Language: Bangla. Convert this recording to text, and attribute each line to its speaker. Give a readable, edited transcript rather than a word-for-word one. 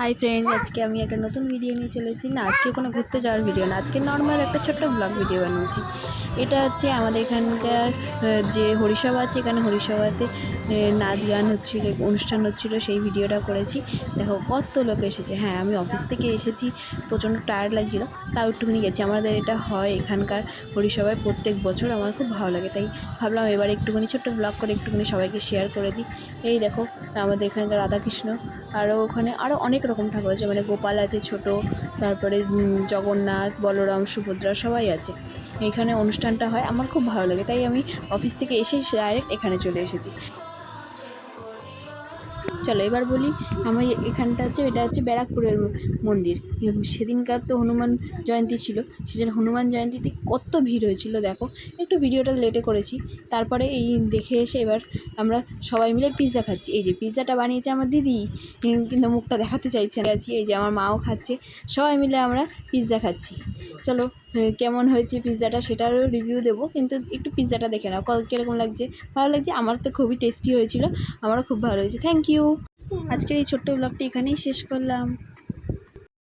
Speaker 1: হাই ফ্রেন্ডস, আজকে আমি একটা নতুন ভিডিও নিয়ে চলে এসেছি। না, আজকে কোনো ঘুরতে যাওয়ার ভিডিও না, আজকে নর্মাল একটা ছোট্ট ব্লগ ভিডিও বানিয়েছি। এটা হচ্ছে আমাদের এখানকার যে হরিসভা আছে, এখানে হরিসভাতে নাচ গান হচ্ছিল, অনুষ্ঠান হচ্ছিল, সেই ভিডিওটা করেছি। দেখো কত লোক এসেছে। হ্যাঁ, আমি অফিস থেকে এসেছি, প্রচণ্ড টায়ার্ড লাগছিল, তাও একটুখানি গেছি। আমাদের এটা হয় এখানকার হরিসভায় প্রত্যেক বছর, আমার খুব ভালো লাগে, তাই ভাবলাম এবার একটুখানি ছোট্ট ব্লগ করে একটুখানি সবাইকে শেয়ার করে দিই। এই দেখো আমাদের এখানকার রাধাকৃষ্ণ, আরও ওখানে আরও অনেক রকম ঠাকুর আছে, মানে গোপাল আছে ছোট, তারপরে জগন্নাথ, বলরাম, সুভদ্রা সবাই আছে। এখানে অনুষ্ঠানটা হয়, আমার খুব ভালো লাগে, তাই আমি অফিস থেকে এসে ডাইরেক্ট এখানে চলে এসেছি। চলো এবার বলি, আমার এখানটা হচ্ছে, এটা হচ্ছে ব্যারাকপুরের মন্দির। সেদিনকার তো হনুমান জয়ন্তী ছিল, সেজন্য হনুমান জয়ন্তীতে কত ভিড় হয়েছিল দেখো। একটু ভিডিওটা লেটে করেছি। তারপরে এই দেখে এসে এবার আমরা সবাই মিলে পিৎজা খাচ্ছি। এই যে পিৎজাটা বানিয়েছে আমার দিদি, কিন্তু মুখটা দেখাতে চাইছে না। এই যে আমার মাও খাচ্ছে, সবাই মিলে আমরা পিৎজা খাচ্ছি। চলো কেমন হয়েছে পিৎজাটা সেটারও রিভিউ দেবো, কিন্তু একটু পিৎজাটা দেখে নাও কীরকম লাগছে। ভালো লাগছে, আমার তো খুবই টেস্টি হয়েছিল, আমারও খুব ভালো হয়েছে। Thank you. আজকের এই ছোট্ট ব্লগটি এখানেই শেষ করলাম।